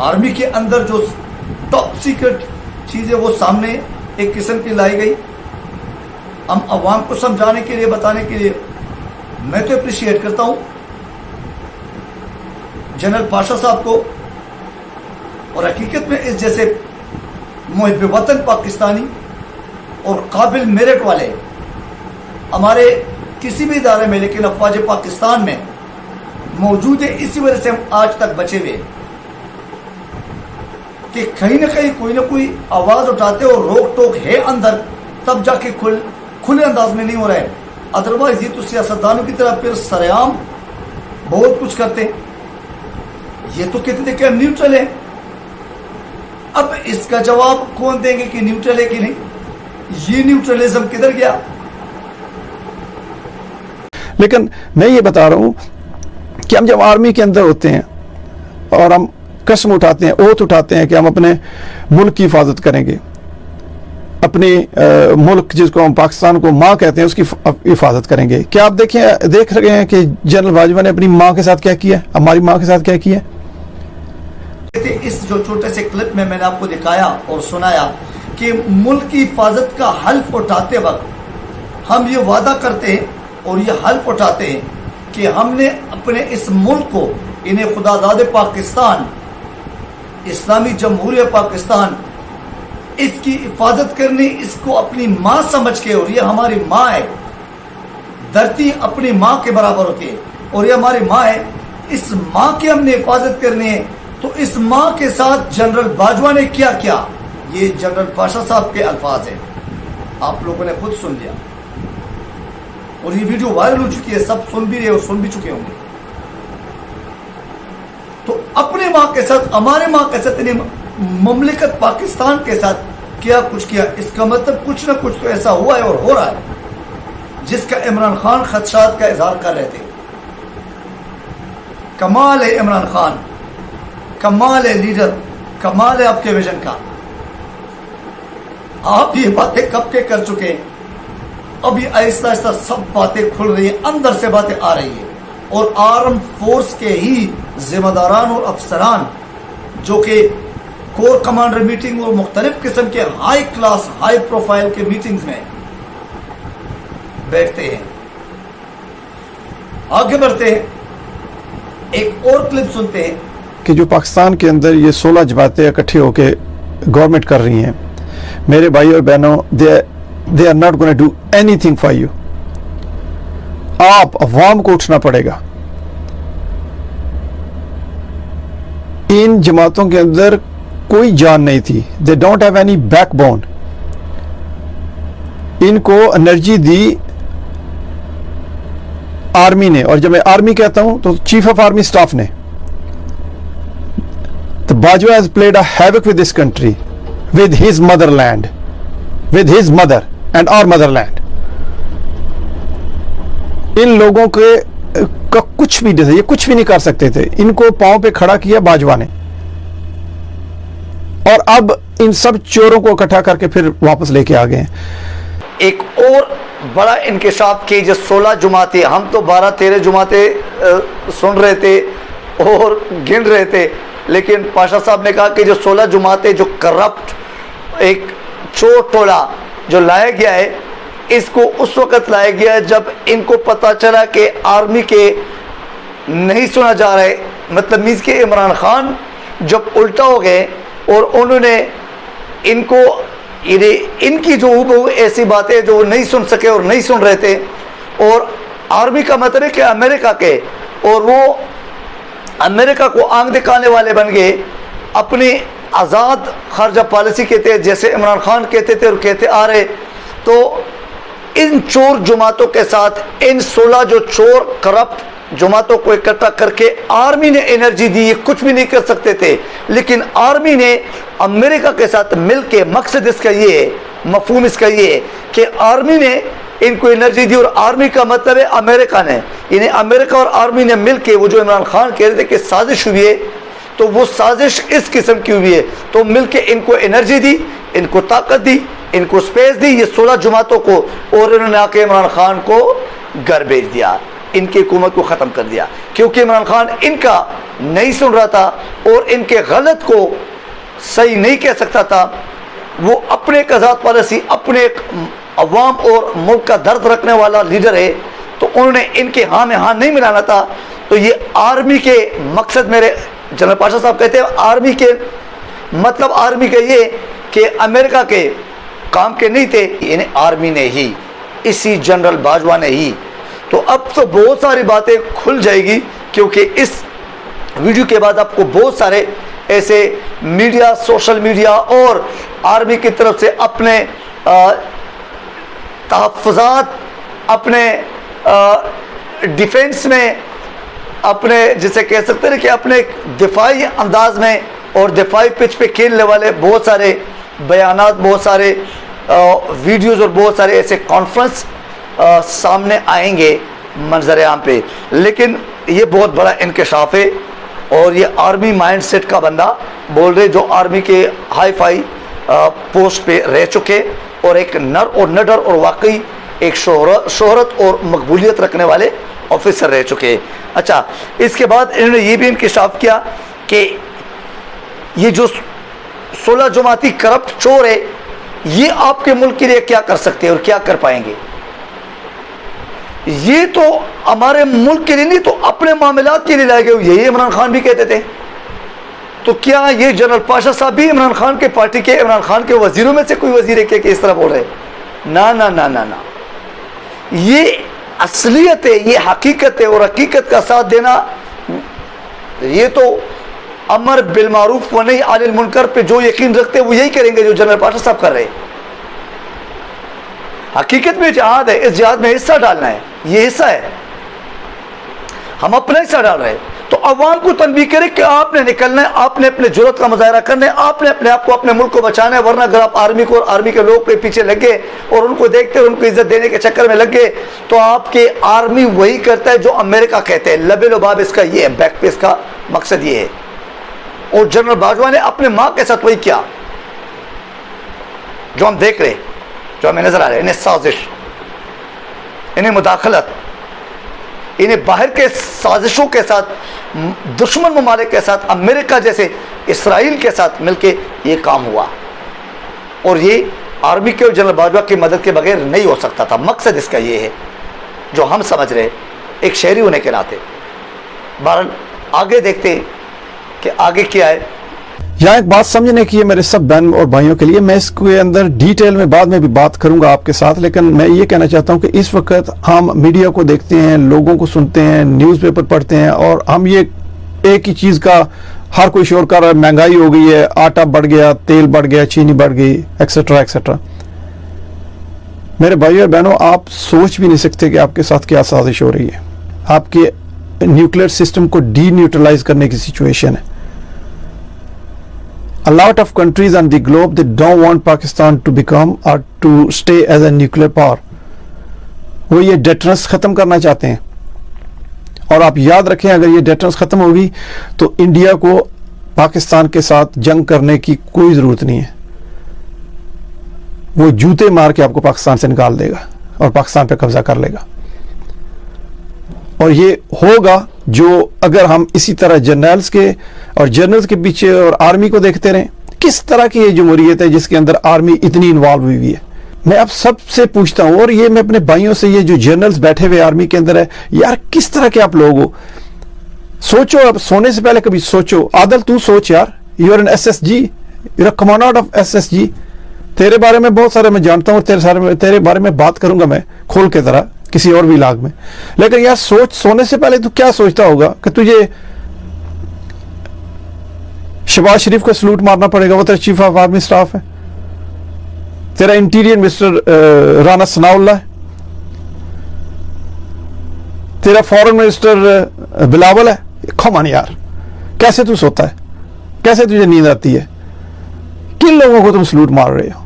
Army کے اندر جو top secret چیزیں وہ سامنے ایک قسم کی لائی گئی. ہم عوام کو سمجھانے کے لیے بتانے کے لیے میں تو اپریشیٹ کرتا ہوں جنرل پاشا صاحب کو, اور حقیقت میں اس جیسے محب وطن پاکستانی اور قابل میرٹ والے ہمارے کسی بھی ادارے میں, لیکن افواج پاکستان میں موجود ہے. اسی وجہ سے ہم آج تک بچے ہوئے کہ کہیں نہ کہیں کوئی نہ کوئی آواز اٹھاتے اور روک ٹوک ہے اندر, تب جا کے کھلے انداز میں نہیں ہو رہا ہے. ادروائز یہ تو سیاستدانوں کی طرح پھر سرعام بہت کچھ کرتے. یہ تو کہتے تھے کہ ہم نیوٹرل ہیں. اب اس کا جواب کون دیں گے کہ نیوٹرل ہے کہ نہیں؟ یہ نیوٹرلزم کدھر گیا؟ لیکن میں یہ بتا رہا ہوں کہ ہم جب آرمی کے اندر ہوتے ہیں اور ہم قسم اٹھاتے ہیں, اوت اٹھاتے ہیں کہ ہم اپنے ملک کی حفاظت کریں گے, اپنی ملک جس کو ہم پاکستان کو ماں کہتے ہیں اس کی حفاظت کریں گے. کیا آپ دیکھ رہے ہیں کہ جنرل باجوہ نے اپنی ماں کے ساتھ کیا کیا, ہماری ماں کے ساتھ کیا کیا؟ اس جو چھوٹے سے کلپ میں نے آپ کو دکھایا اور سنایا کہ ملک کی حفاظت کا حلف اٹھاتے وقت ہم یہ وعدہ کرتے ہیں اور یہ حلف اٹھاتے ہیں کہ ہم نے اپنے اس ملک کو, انہیں خدا داد پاکستان, اسلامی جمہوریہ پاکستان, اس کی حفاظت کرنی, اس کو اپنی ماں سمجھ کے, اور یہ ہماری ماں ہے. دھرتی اپنی ماں کے برابر ہوتی ہے اور یہ ہماری ماں ہے. اس ماں کی ہم نے حفاظت کرنی ہے. تو اس ماں کے ساتھ جنرل باجوہ نے کیا کیا, یہ جنرل پاشا صاحب کے الفاظ ہیں, آپ لوگوں نے خود سن لیا اور یہ ویڈیو وائرل ہو چکی ہے, سب سن بھی رہے اور سن بھی چکے ہوں گے. تو اپنے ماں کے ساتھ, ہمارے ماں کے ساتھ, مملکت پاکستان کے ساتھ کیا کچھ کیا. اس کا مطلب کچھ نہ کچھ تو ایسا ہوا ہے اور ہو رہا ہے جس کا عمران خان خدشات کا اظہار کر رہے تھے. کمال ہے عمران خان, کمال ہے لیڈر, کمال ہے آپ کے ویژن کا. آپ یہ باتیں کب کے کر چکے, اب یہ آہستہ آہستہ سب باتیں کھل رہی ہیں, اندر سے باتیں آ رہی ہیں. اور آرم فورس کے ہی ذمہ داران اور افسران جو کہ کور کمانڈر میٹنگ اور مختلف قسم کے ہائی کلاس ہائی پروفائل کے میٹنگز میں بیٹھتے ہیں. آگے بڑھتے ہیں, ایک اور کلپ سنتے ہیں کہ جو پاکستان کے اندر یہ 16 جماعتیں اکٹھے ہو کے گورنمنٹ کر رہی ہیں. میرے بھائی اور بہنوں, they are not going to do anything for you. آپ عوام کو اٹھنا پڑے گا. ان جماعتوں کے اندر کوئی جان نہیں تھی. they don't have any backbone. ان کو انرجی دی آرمی نے, اور جب میں آرمی کہتا ہوں تو چیف آف آرمی اسٹاف نے. The Bajwa has played a havoc with this country, with his motherland, with his mother and our motherland. ان لوگوں کے کا کچھ بھی نہیں, یہ کچھ بھی نہیں کر سکتے تھے. ان کو پاؤں پہ کھڑا کیا باجوہ نے, اور اب ان سب چوروں کو اکٹھا کر کے پھر واپس لے کے آ گئے. ایک اور بڑا انکشاف کی جو 16 جماعتیں, ہم تو 12-13 جماعتیں سن رہے تھے اور گن رہے تھے, لیکن پاشا صاحب نے کہا کہ جو 16 جماعتیں جو کرپٹ ایک چور ٹولہ جو لایا گیا ہے, اس کو اس وقت لایا گیا جب ان کو پتہ چلا کہ آرمی کے نہیں سنا جا رہے, مطلب مینس کہ عمران خان جب الٹا ہو گئے اور انہوں نے ان کو ان کی جو ایسی باتیں جو وہ نہیں سن سکے اور نہیں سن رہے تھے, اور آرمی کا مطلب ہے کہ امریکہ کے, اور وہ امریکہ کو آنکھ دکھانے والے بن گئے. اپنی آزاد خارجہ پالیسی کہتے ہیں جیسے عمران خان کہتے تھے اور کہتے آ رہے. تو ان چور جماعتوں کے ساتھ ان 16 جو چور کرپٹ جماعتوں کو اکٹھا کر کے آرمی نے انرجی دی. یہ کچھ بھی نہیں کر سکتے تھے, لیکن آرمی نے امریکہ کے ساتھ مل کے, مقصد اس کا یہ ہے, مفہوم اس کا یہ ہے کہ آرمی نے ان کو انرجی دی, اور آرمی کا مطلب ہے امریکہ نے, یعنی امریکہ اور آرمی نے مل کے, وہ جو عمران خان کہہ رہے تھے کہ سازش ہوئی ہے, تو وہ سازش اس قسم کی ہوئی ہے. تو مل کے ان کو انرجی دی, ان کو طاقت دی, ان کو سپیس دی, یہ 16 جماعتوں کو, اور انہوں نے آ کے عمران خان کو گھر بھیج دیا, ان کی حکومت کو ختم کر دیا. کیونکہ عمران خان ان کا نہیں سن رہا تھا اور ان کے غلط کو صحیح نہیں کہہ سکتا تھا. وہ اپنے ایک آزاد پالیسی، اپنے ایک عوام اور ملک کا درد رکھنے والا لیڈر ہے، تو انہوں نے ان کے ہاں میں ہاں نہیں ملانا تھا. تو یہ آرمی کے مقصد، میرے جنرل پاشا صاحب کہتے ہیں آرمی کے مطلب آرمی کا یہ کہ امریکہ کے کام کے نہیں تھے، یعنی آرمی نے ہی، اسی جنرل باجوہ نے ہی. تو اب تو بہت ساری باتیں کھل جائے گی، کیونکہ اس ویڈیو کے بعد آپ کو بہت سارے ایسے میڈیا، سوشل میڈیا اور آرمی کی طرف سے اپنے تحفظات، اپنے ڈیفینس میں، اپنے جسے کہہ سکتے ہیں کہ اپنے دفاعی انداز میں اور دفاعی پچ پہ کھیلنے والے بہت سارے بیانات، بہت سارے ویڈیوز اور بہت سارے ایسے کانفرنس سامنے آئیں گے منظر عام پہ. لیکن یہ بہت بڑا انکشاف ہے، اور یہ آرمی مائنڈ سیٹ کا بندہ بول رہے، جو آرمی کے ہائی فائی پوسٹ پہ رہ چکے اور ایک نر اور نڈر اور واقعی ایک شہرت اور مقبولیت رکھنے والے آفیسر رہ چکے. اچھا، اس کے بعد انہوں نے یہ بھی انکشاف کیا کہ یہ جو 16 جماعتی کرپٹ چور ہے، یہ آپ کے ملک کے لیے کیا کر سکتے ہیں اور کیا کر پائیں گے. یہ تو ہمارے ملک کے لیے نہیں، تو اپنے معاملات کے لیے لائے گئے. یہی عمران خان بھی کہتے تھے. تو کیا یہ جنرل پاشا صاحب بھی عمران خان کے پارٹی کے، عمران خان کے وزیروں میں سے کوئی وزیر ہے کہ اس طرح بول رہے؟ نا نا نا نا نا، یہ اصلیت ہے، یہ حقیقت ہے. اور حقیقت کا ساتھ دینا، یہ تو امر بالمعروف و نہی عن المنکر پہ جو یقین رکھتے ہیں وہ یہی کریں گے جو جنرل پاشا صاحب کر رہے ہیں. حقیقت میں جہاد ہے، اس جہاد میں حصہ ڈالنا ہے، یہ حصہ ہے، ہم اپنا حصہ ڈال رہے ہیں. تو عوام کو تنبیہ کرے کہ آپ نے نکلنا ہے، آپ نے اپنے جرأت کا مظاہرہ کرنا ہے، آپ نے اپنے آپ کو، اپنے ملک کو بچانا ہے. ورنہ اگر آپ آرمی کو اور آرمی کے لوگ کے پیچھے لگے اور ان کو دیکھتے اور ان کو عزت دینے کے چکر میں لگے، تو آپ کے آرمی وہی کرتا ہے جو امریکہ کہتے ہیں. لب لباب اس کا یہ ہے، بیک پہ اس کا مقصد یہ ہے. اور جنرل باجوہ نے اپنے ماں کے ساتھ وہی کیا جو ہم دیکھ رہے، جو ہمیں نظر آ رہے. انہیں سازش، انہیں مداخلت، انہیں باہر کے سازشوں کے ساتھ، دشمن ممالک کے ساتھ، امریکہ جیسے اسرائیل کے ساتھ مل کے یہ کام ہوا. اور یہ آرمی کے اور جنرل باجوہ کی مدد کے بغیر نہیں ہو سکتا تھا. مقصد اس کا یہ ہے جو ہم سمجھ رہے ایک شہری ہونے کے ناطے. بہرحال آگے دیکھتے ہیں کہ آگے کیا ہے. یہاں ایک بات سمجھنے کی ہے میرے سب بہن اور بھائیوں کے لیے. میں اس کے اندر ڈیٹیل میں بعد میں بھی بات کروں گا آپ کے ساتھ، لیکن میں یہ کہنا چاہتا ہوں کہ اس وقت ہم میڈیا کو دیکھتے ہیں، لوگوں کو سنتے ہیں، نیوز پیپر پڑھتے ہیں، اور ہم یہ ایک ہی چیز کا ہر کوئی شور کر رہا ہے. مہنگائی ہو گئی ہے، آٹا بڑھ گیا، تیل بڑھ گیا، چینی بڑھ گئی، ایکسیٹرا ایکسیٹرا. میرے بھائیوں اور بہنوں، آپ سوچ بھی نہیں سکتے کہ آپ کے ساتھ کیا سازش ہو رہی ہے. آپ کے نیوکلیئر سسٹم کو ڈی نیوٹرلائز کرنے کی سچویشن ہے. A lot of countries on the globe, they don't want Pakistan to become or to stay as a nuclear power. وہ یہ ڈیٹرنس ختم کرنا چاہتے ہیں. اور آپ یاد رکھیں، اگر یہ ڈیٹرنس ختم ہوگی تو انڈیا کو پاکستان کے ساتھ جنگ کرنے کی کوئی ضرورت نہیں ہے. وہ جوتے مار کے آپ کو پاکستان سے نکال دے گا اور پاکستان پہ قبضہ کر لے گا. اور یہ ہوگا جو اگر ہم اسی طرح جنرلز کے پیچھے اور آرمی کو دیکھتے رہیں. کس طرح کی یہ جمہوریت ہے جس کے اندر آرمی اتنی انوالو ہوئی ہے؟ میں اب سب سے پوچھتا ہوں، اور یہ میں اپنے بھائیوں سے، یہ جو جنرلز بیٹھے ہوئے آرمی کے اندر ہے، یار کس طرح کے آپ لوگ ہو؟ سوچو، اب سونے سے پہلے کبھی سوچو. عادل تو سوچ یار، you are N S S G, you are commander of S S G. تیرے بارے میں بہت سارے میں جانتا ہوں، تیرے بارے میں بات کروں گا میں کھول کے طرح کسی اور ویلاگ میں. لیکن یار سوچ، سونے سے پہلے تو کیا سوچتا ہوگا کہ تجھے شہباز شریف کو سلوٹ مارنا پڑے گا، وہ تیرا چیف آف آرمی سٹاف ہے. تیرا انٹیریئر مسٹر رانا ثناء اللہ ہے. تیرا فورن منسٹر بلاول ہے. کمان یار، کیسے تو سوتا ہے؟ کیسے تجھے نیند آتی ہے؟ کن لوگوں کو تم سلوٹ مار رہے ہو؟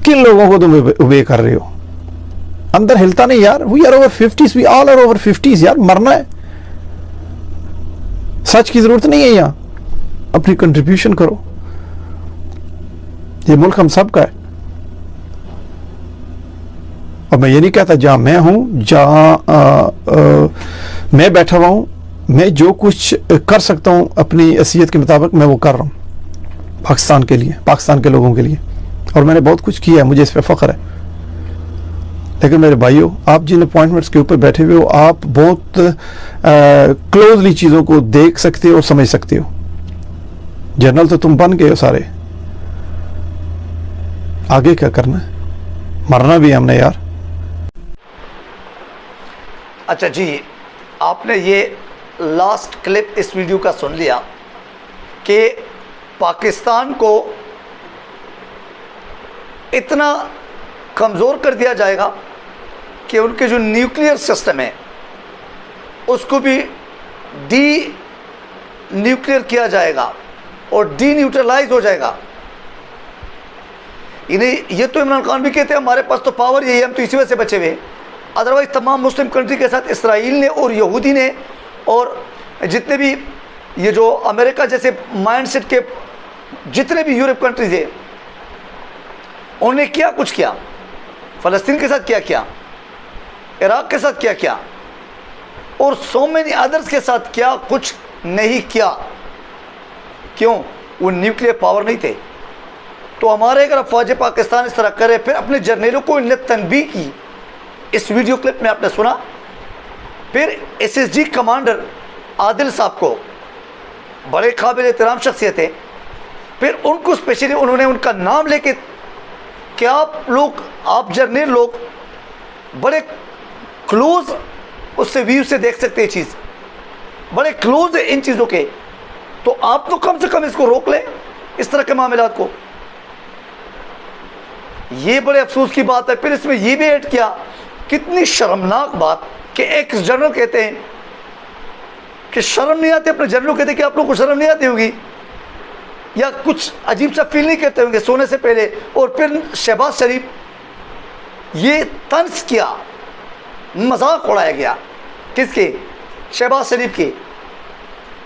کن لوگوں کو تم اوبے کر رہے ہو؟ اندر ہلتا نہیں یار. We are over 50s، we all are over 50s. یار مرنا ہے، سچ کی ضرورت نہیں ہے. یہاں اپنی کنٹریبیوشن کرو. یہ ملک ہم سب کا ہے. اور میں یہ نہیں کہتا جہاں میں ہوں، جہاں میں بیٹھا ہوا ہوں، میں جو کچھ کر سکتا ہوں اپنی حیثیت کے مطابق میں وہ کر رہا ہوں پاکستان کے لیے، پاکستان کے لوگوں کے لیے، اور میں نے بہت کچھ کیا ہے، مجھے اس پہ فخر ہے. لیکن میرے بھائیوں، آپ جن اپوائنٹمنٹس کے اوپر بیٹھے ہوئے ہو، آپ بہت کلوزلی چیزوں کو دیکھ سکتے ہو اور سمجھ سکتے ہو. جنرل تو تم بن گئے ہو سارے، آگے کیا کرنا ہے؟ مرنا بھی ہم نے یار. اچھا جی، آپ نے یہ لاسٹ کلپ اس ویڈیو کا سن لیا کہ پاکستان کو اتنا کمزور کر دیا جائے گا کہ ان کے جو نیوکلیئر سسٹم ہے اس کو بھی ڈی نیوکلیئر کیا جائے گا اور ڈی نیوٹرلائز ہو جائے گا. یعنی یہ تو عمران خان بھی کہتے ہیں ہمارے پاس تو پاور یہی ہے، ہم تو اسی وجہ سے بچے ہوئے. ادروائز تمام مسلم کنٹری کے ساتھ اسرائیل نے اور یہودی نے اور جتنے بھی یہ جو امریکہ جیسے مائنڈ سیٹ کے جتنے بھی یورپ کنٹریز ہیں انہوں نے کیا کچھ کیا، فلسطین کے ساتھ کیا کیا، عراق کے ساتھ کیا کیا، اور سو مینی ادرس کے ساتھ کیا کچھ نہیں کیا. کیوں؟ وہ نیوکلیئر پاور نہیں تھے. تو ہمارے اگر افواج پاکستان اس طرح کرے، پھر اپنے جرنیلوں کو انہیں تنبیہ کی. اس ویڈیو کلپ میں آپ نے سنا. پھر ایس ایس جی کمانڈر عادل صاحب کو، بڑے قابل احترام شخصیت ہے، پھر ان کو اسپیشلی انہوں نے ان کا نام لے کے کہ آپ لوگ، آپ جرنیل لوگ بڑے کلوز اس سے ویو سے دیکھ سکتے ہیں چیز، بڑے کلوز ہیں ان چیزوں کے، تو آپ تو کم سے کم اس کو روک لیں، اس طرح کے معاملات کو. یہ بڑے افسوس کی بات ہے. پھر اس میں یہ بھی ایڈ کیا، کتنی شرمناک بات کہ ایک جنرل کہتے ہیں کہ شرم نہیں آتی، اپنے جنرل کہتے ہیں کہ آپ لوگوں کو شرم نہیں آتی ہوگی یا کچھ عجیب سا فیل نہیں کرتے ہوں گے سونے سے پہلے. اور پھر شہباز شریف یہ طنز کیا، مذاق اڑایا گیا. کس کے؟ شہباز شریف کے،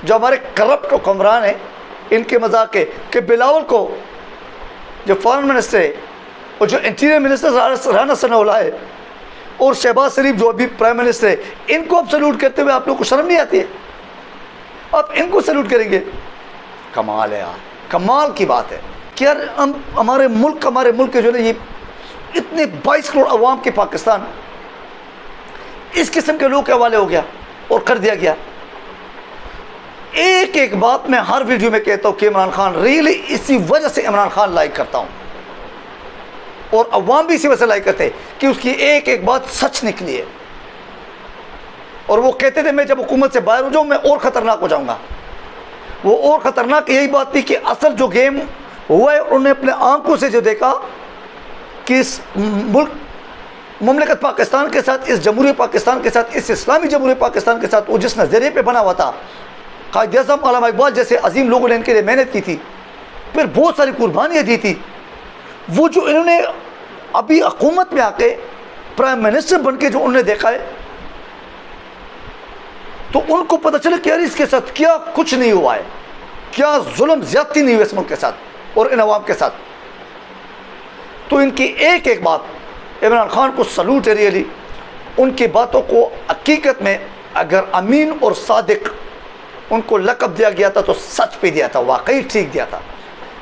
جو ہمارے کرپٹ حکمران ہیں، ان کے مذاق کے کہ بلاول کو جو فارن منسٹر ہے اور جو انٹیریئر منسٹر رانا ثناءاللہ ہے اور شہباز شریف جو ابھی پرائم منسٹر ہے، ان کو اب سلوٹ کرتے ہوئے آپ لوگوں کو شرم نہیں آتی ہے؟ آپ ان کو سلوٹ کریں گے؟ کمال ہے یار، کمال کی بات ہے کہ یار ہمارے ملک کے جو ہے یہ اتنے 22 کروڑ عوام کے پاکستان اس قسم کے لوگ کے حوالے ہو گیا اور کر دیا گیا. ایک ایک بات میں ہر ویڈیو میں کہتا ہوں کہ عمران خان ریئلی، اسی وجہ سے عمران خان لائک کرتا ہوں اور عوام بھی اسی وجہ سے لائک کرتے ہیں کہ اس کی ایک ایک بات سچ نکلی ہے. اور وہ کہتے تھے میں جب حکومت سے باہر ہو جاؤں میں اور خطرناک ہو جاؤں گا. وہ اور خطرناک یہی بات تھی کہ اصل جو گیم ہوا ہے انہوں نے اپنے آنکھوں سے جو دیکھا کہ اس مملکت پاکستان کے ساتھ، اس جمہوری پاکستان کے ساتھ، اس اسلامی جمہوری پاکستان کے ساتھ وہ جس نظریے پہ بنا ہوا تھا، قائد اعظم علامہ اقبال جیسے عظیم لوگوں نے ان کے لیے محنت کی تھی، پھر بہت ساری قربانیاں دی تھی، وہ جو انہوں نے ابھی حکومت میں آ کے پرائم منسٹر بن کے جو انہوں نے دیکھا ہے، تو ان کو پتہ چلے کہ یار اس کے ساتھ کیا کچھ نہیں ہوا ہے، کیا ظلم زیادتی نہیں ہوئی اس ملک کے ساتھ اور ان عوام کے ساتھ. تو ان کی ایک ایک بات عمران خان کو سلوٹ ہے ریئلی. ان کی باتوں کو حقیقت میں اگر امین اور صادق ان کو لقب دیا گیا تھا تو سچ پہ دیا تھا، واقعی ٹھیک دیا تھا.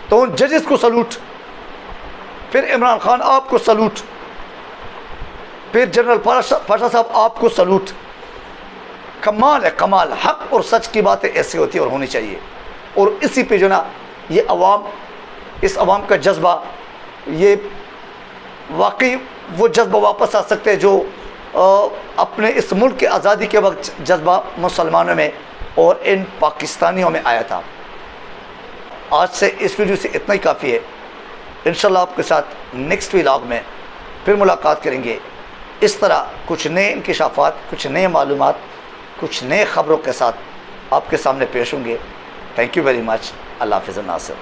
تو ان ججز کو سلوٹ، پھر عمران خان آپ کو سلوٹ، پھر جنرل پاشا صاحب آپ کو سلوٹ. کمال ہے، کمال. حق اور سچ کی باتیں ایسی ہوتی ہیں اور ہونی چاہیے. اور اسی پہ جو نا یہ عوام، اس عوام کا جذبہ، یہ واقعی وہ جذبہ واپس آ سکتے ہیں جو اپنے اس ملک کے آزادی کے وقت جذبہ مسلمانوں میں اور ان پاکستانیوں میں آیا تھا. آج سے اس ویڈیو سے اتنا ہی کافی ہے. انشاءاللہ آپ کے ساتھ نیکسٹ ولاگ میں پھر ملاقات کریں گے. اس طرح کچھ نئے انکشافات، کچھ نئے معلومات، کچھ نئے خبروں کے ساتھ آپ کے سامنے پیش ہوں گے. Thank you very much. Allah حافظ الناصر.